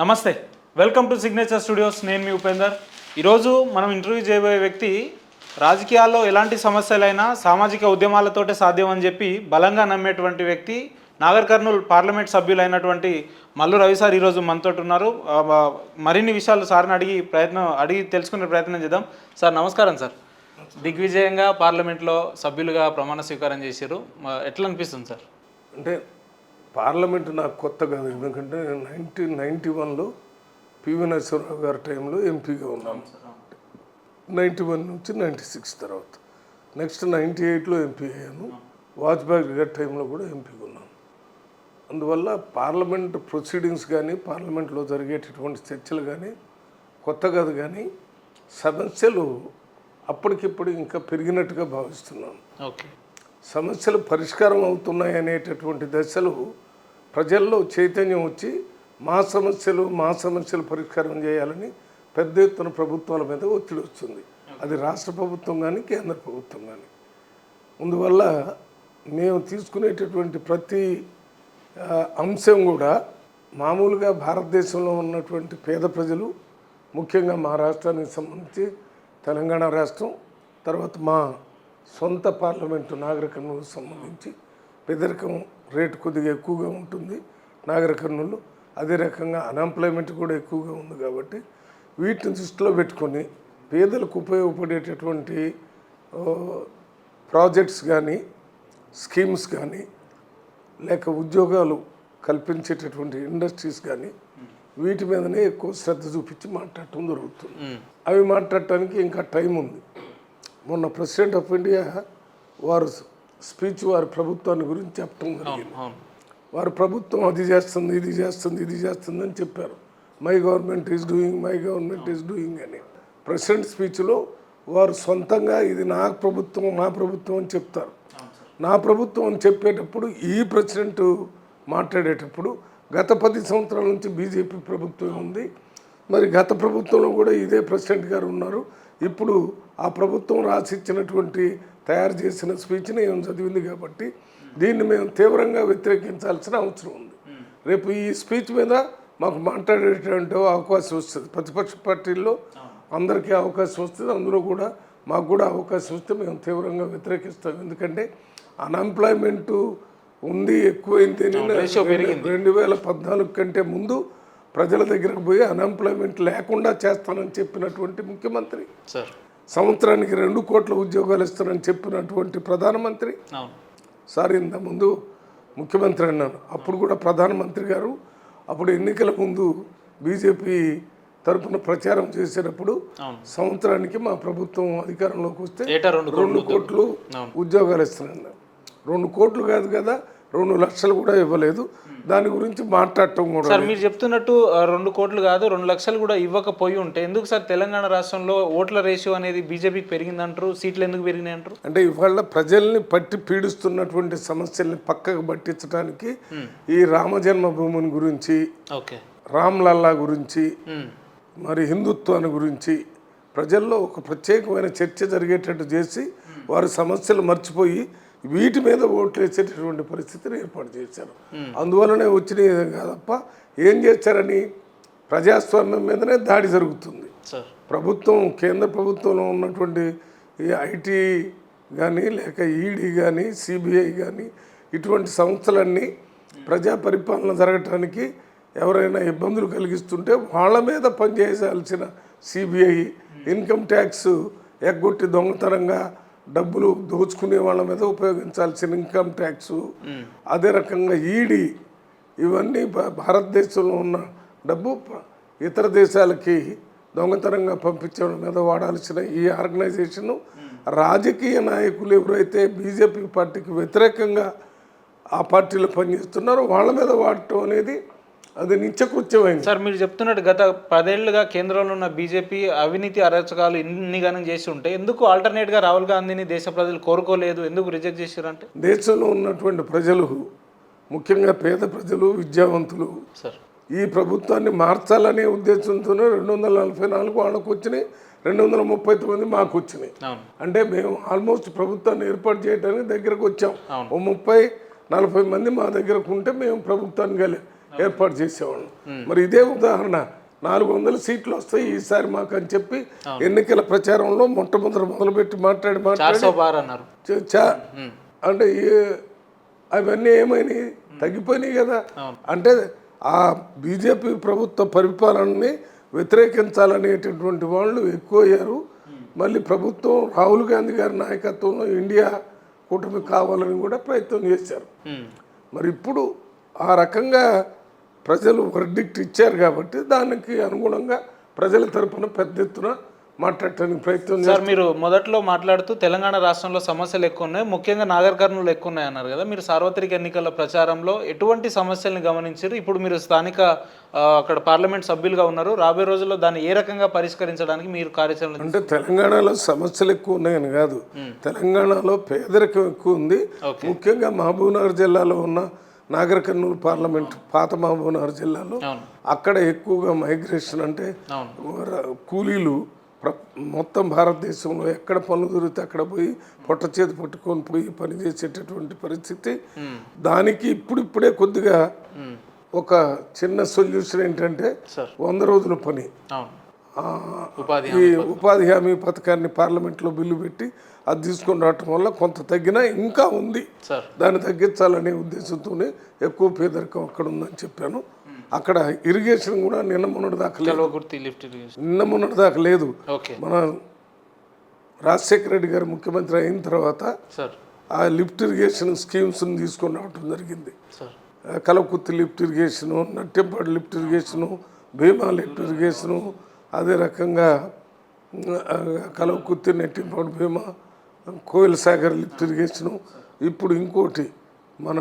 నమస్తే, welcome to signature studios. నేను మీ ఉపేందర్. ఈరోజు మనం ఇంటర్వ్యూ చేయబోయే వ్యక్తి రాజకీయాల్లో ఎలాంటి సమస్యలైనా సామాజిక ఉద్యమాలతోటే సాధ్యం అని చెప్పి బలంగా నమ్మేటువంటి వ్యక్తి నాగర్ కర్నూల్ పార్లమెంట్ సభ్యులైనటువంటి మల్లు రవి సార్ ఈరోజు మనతో ఉన్నారు. మరిన్ని విషయాలు సార్ని అడిగి తెలుసుకునే ప్రయత్నం చేద్దాం. సార్ నమస్కారం. సార్ దిగ్విజయంగా పార్లమెంట్లో సభ్యులుగా ప్రమాణ స్వీకారం చేశారు, ఎట్లా అనిపిస్తుంది సార్? అంటే పార్లమెంటు నాకు కొత్త కాదు, ఎందుకంటే 1991లో పివి నరసింహరావు గారి టైంలో ఎంపీగా ఉన్నాను. 91 నుంచి 96 తర్వాత నెక్స్ట్ 98లో ఎంపీ అయ్యాను. వాజ్పేయి గారి టైంలో కూడా ఎంపీగా ఉన్నాను. అందువల్ల పార్లమెంట్ ప్రొసీడింగ్స్ కానీ పార్లమెంట్లో జరిగేటటువంటి చర్చలు కానీ కొత్త కాదు, కానీ సమస్యలు అప్పటికిప్పుడు ఇంకా పెరిగినట్టుగా భావిస్తున్నాను. ఓకే, సమస్యలు పరిష్కారం అవుతున్నాయి అనేటటువంటి దశలు ప్రజల్లో చైతన్యం వచ్చి మా సమస్యలు పరిష్కారం చేయాలని పెద్ద ఎత్తున ప్రభుత్వాల మీద ఒత్తిడి వస్తుంది. అది రాష్ట్ర ప్రభుత్వం కానీ కేంద్ర ప్రభుత్వం కానీ. అందువల్ల మేము తీసుకునేటటువంటి ప్రతి అంశం కూడా మామూలుగా భారతదేశంలో ఉన్నటువంటి పేద ప్రజలు, ముఖ్యంగా మా రాష్ట్రానికి సంబంధించి తెలంగాణ రాష్ట్రం, తర్వాత మా సొంత పార్లమెంటు నాగర్ కర్నూలుకు సంబంధించి పేదరికం రేటు కొద్దిగా ఎక్కువగా ఉంటుంది నాగర్ కర్నూలు. అదే రకంగా అన్ఎంప్లాయ్మెంట్ కూడా ఎక్కువగా ఉంది. కాబట్టి వీటిని దృష్టిలో పెట్టుకొని పేదలకు ఉపయోగపడేటటువంటి ప్రాజెక్ట్స్ కానీ స్కీమ్స్ కానీ లేక ఉద్యోగాలు కల్పించేటటువంటి ఇండస్ట్రీస్ కానీ వీటి మీదనే ఎక్కువ శ్రద్ధ చూపించి మాట్లాడటం జరుగుతుంది. అవి మాట్లాడటానికి ఇంకా టైం ఉంది. మొన్న ప్రెసిడెంట్ ఆఫ్ ఇండియా వారు స్పీచ్ వారి ప్రభుత్వాన్ని గురించి చెప్పడం జరిగింది. వారి ప్రభుత్వం అది చేస్తుంది, ఇది చేస్తుంది అని చెప్పారు. మై గవర్నమెంట్ ఈజ్ డూయింగ్ అని. ప్రెసిడెంట్ స్పీచ్లో వారు సొంతంగా ఇది నా ప్రభుత్వం అని చెప్తారు. నా ప్రభుత్వం అని చెప్పేటప్పుడు ఈ ప్రెసిడెంట్ మాట్లాడేటప్పుడు గత 10 సంవత్సరాల నుంచి బీజేపీ ప్రభుత్వం ఉంది, మరి గత ప్రభుత్వంలో కూడా ఇదే ప్రెసిడెంట్ గారు ఉన్నారు. ఇప్పుడు ఆ ప్రభుత్వం రాసిచ్చినటువంటి తయారు చేసిన స్పీచ్ని ఏం చదివింది కాబట్టి దీన్ని మేము తీవ్రంగా వ్యతిరేకించాల్సిన అవసరం ఉంది. రేపు ఈ స్పీచ్ మీద మాకు మాట్లాడేటువంటి అవకాశం వస్తుంది. ప్రతిపక్ష పార్టీల్లో అందరికీ అవకాశం వస్తుంది, అందులో కూడా మాకు కూడా అవకాశం వస్తే మేము తీవ్రంగా వ్యతిరేకిస్తాం. ఎందుకంటే అన్ఎంప్లాయ్మెంటు ఉంది, ఎక్కువైంది. 2014 కంటే ముందు ప్రజల దగ్గరకు పోయి అన్ఎంప్లాయ్మెంట్ లేకుండా చేస్తానని చెప్పినటువంటి ముఖ్యమంత్రి, సంవత్సరానికి 2 కోట్ల ఉద్యోగాలు ఇస్తానని చెప్పినటువంటి ప్రధానమంత్రి, సార్ ఇంత ముందు ముఖ్యమంత్రి అన్నాను, అప్పుడు కూడా ప్రధానమంత్రి గారు అప్పుడు ఎన్నికల ముందు బీజేపీ తరఫున ప్రచారం చేసేటప్పుడు సంవత్సరానికి మా ప్రభుత్వం అధికారంలోకి వస్తే 2 కోట్లు ఉద్యోగాలు ఇస్తానన్నారు. 2 కోట్లు కాదు కదా, 2 లక్షలు కూడా ఇవ్వలేదు. దాని గురించి మాట్లాడటం కూడా సార్ మీరు చెప్తున్నట్టు 2 కోట్లు కాదు 2 లక్షలు కూడా ఇవ్వకపోయి ఉంటే ఎందుకు సార్ తెలంగాణ రాష్ట్రంలో ఓట్ల రేషియో అనేది బీజేపీకి పెరిగిందంటారు, సీట్లు ఎందుకు పెరిగినాయి అంటారు? అంటే ఇవాళ ప్రజల్ని పట్టి పీడిస్తున్నటువంటి సమస్యల్ని పక్కకు పట్టించడానికి ఈ రామజన్మభూమిని గురించి, రామ్లల్లా గురించి, మరి హిందుత్వాన్ని గురించి ప్రజల్లో ఒక ప్రత్యేకమైన చర్చ జరిగేటట్టు చేసి వారి సమస్యలు మర్చిపోయి వీటి మీద ఓట్లు వేసేటటువంటి పరిస్థితిని ఏర్పాటు చేశారు. అందువల్లనే వచ్చినాయి తప్ప ఏం చేశారని ప్రజాస్వామ్యం మీదనే దాడి జరుగుతుంది. ప్రభుత్వం, కేంద్ర ప్రభుత్వంలో ఉన్నటువంటి ఈ ఐటీ కానీ లేక ఈడీ కానీ సిబిఐ కానీ ఇటువంటి సంస్థలన్నీ ప్రజా పరిపాలన జరగటానికి ఎవరైనా ఇబ్బందులు కలిగిస్తుంటే వాళ్ళ మీద పనిచేయాల్సిన సిబిఐ, ఇన్కమ్ ట్యాక్స్ ఎగ్గొట్టి దొంగతనంగా డబ్బులు దోచుకునే వాళ్ళ మీద ఉపయోగించాల్సిన ఇన్కమ్ ట్యాక్స్, అదే రకంగా ఈడీ, ఇవన్నీ భారతదేశంలో ఉన్న డబ్బు ఇతర దేశాలకి దొంగతనంగా పంపించడం మీద వాడాల్సిన ఈ ఆర్గనైజేషను రాజకీయ నాయకులు ఎవరైతే బీజేపీ పార్టీకి వ్యతిరేకంగా ఆ పార్టీలో పనిచేస్తున్నారో వాళ్ళ మీద వాడటం అనేది అది నిత్యకృత్యమైంది. సార్ మీరు చెప్తున్నట్టు గత 10 ఏళ్లుగా కేంద్రంలో ఉన్న బీజేపీ అవినీతి అరాచకాలు ఇన్నిగానం చేసి ఉంటే ఎందుకు ఆల్టర్నేట్గా రాహుల్ గాంధీని దేశ ప్రజలు కోరుకోలేదు, ఎందుకు రిజెక్ట్ చేశారంటే? దేశంలో ఉన్నటువంటి ప్రజలు, ముఖ్యంగా పేద ప్రజలు, విద్యావంతులు ఈ ప్రభుత్వాన్ని మార్చాలనే ఉద్దేశంతోనే 244 వాళ్ళకు వచ్చినాయి, 239 మాకు వచ్చినాయి. అంటే మేము ఆల్మోస్ట్ ప్రభుత్వాన్ని ఏర్పాటు చేయడానికి దగ్గరకు వచ్చాం. 30-40 మంది మా దగ్గరకు ఉంటే మేము ప్రభుత్వాన్ని ఏర్పాటు చేసేవాళ్ళం. మరి ఇదే ఉదాహరణ 400 సీట్లు వస్తాయి ఈసారి మాకు అని చెప్పి ఎన్నికల ప్రచారంలో మొదలుపెట్టి మాట్లాడి అన్నారు. అంటే అవన్నీ ఏమైనాయి, తగ్గిపోయినాయి కదా. అంటే ఆ బీజేపీ ప్రభుత్వ పరిపాలనని వ్యతిరేకించాలనేటటువంటి వాళ్ళు ఎక్కువ అయ్యారు. మళ్ళీ ప్రభుత్వం రాహుల్ గాంధీ గారి నాయకత్వంలో ఇండియా కూటమి కావాలని కూడా ప్రయత్నం చేశారు. మరి ఇప్పుడు ఆ రకంగా ప్రజలు వర్డిక్ట్ ఇచ్చారు కాబట్టి దానికి అనుగుణంగా ప్రజల తరపున పెద్ద ఎత్తున మాట్లాడటానికి ప్రయత్నం చేస్తారు. సార్, మీరు మొదట్లో మాట్లాడుతూ తెలంగాణ రాష్ట్రంలో సమస్యలు ఎక్కువ ఉన్నాయి, ముఖ్యంగా నాగర్ కర్నూలు ఎక్కువ ఉన్నాయి అన్నారు కదా. మీరు సార్వత్రిక ఎన్నికల ప్రచారంలో ఎటువంటి సమస్యల్ని గమనించారు? ఇప్పుడు మీరు స్థానిక అక్కడ పార్లమెంట్ సభ్యులుగా ఉన్నారు. రాబోయే రోజుల్లో దాన్ని ఏ రకంగా పరిష్కరించడానికి మీరు కార్యాచరణ? అంటే తెలంగాణలో సమస్యలు ఎక్కువ ఉన్నాయని కాదు, తెలంగాణలో పేదరికం ఎక్కువ ఉంది. ముఖ్యంగా మహబూబ్నగర్ జిల్లాలో ఉన్న నాగర్ కర్నూలు పార్లమెంట్, పాత మహబూబ్నగర్ జిల్లాలో అక్కడ ఎక్కువగా మైగ్రేషన్, అంటే కూలీలు మొత్తం భారతదేశంలో ఎక్కడ పనులు దొరికితే అక్కడ పోయి పొట్ట చేతి పట్టుకొని పోయి పనిచేసేటటువంటి పరిస్థితి. దానికి ఇప్పుడిప్పుడే కొద్దిగా ఒక చిన్న సొల్యూషన్ ఏంటంటే 100 రోజుల పని, ఈ ఉపాధి హామీ పథకాన్ని పార్లమెంట్లో బిల్లు పెట్టి అది తీసుకొని రావటం వల్ల కొంత తగ్గినా ఇంకా ఉంది, దాన్ని తగ్గించాలనే ఉద్దేశంతోనే ఎక్కువ పేదరికం అక్కడ ఉందని చెప్పాను. అక్కడ ఇరిగేషన్ కూడా నిన్న మొన్నటి దాకా లేదు. మన రాజశేఖర రెడ్డి గారు ముఖ్యమంత్రి అయిన తర్వాత ఆ లిఫ్ట్ ఇరిగేషన్ స్కీమ్స్ని తీసుకొని రావటం జరిగింది. Kalwakurthy lift irrigation, Nettempadu lift irrigation, Bhima lift irrigation, అదే రకంగా కలవకుర్తి, నట్టెంపాడు, భీమా, కోయిల్ సాగర్ లిఫ్ట్ ఇరిగేషను. ఇప్పుడు ఇంకోటి మన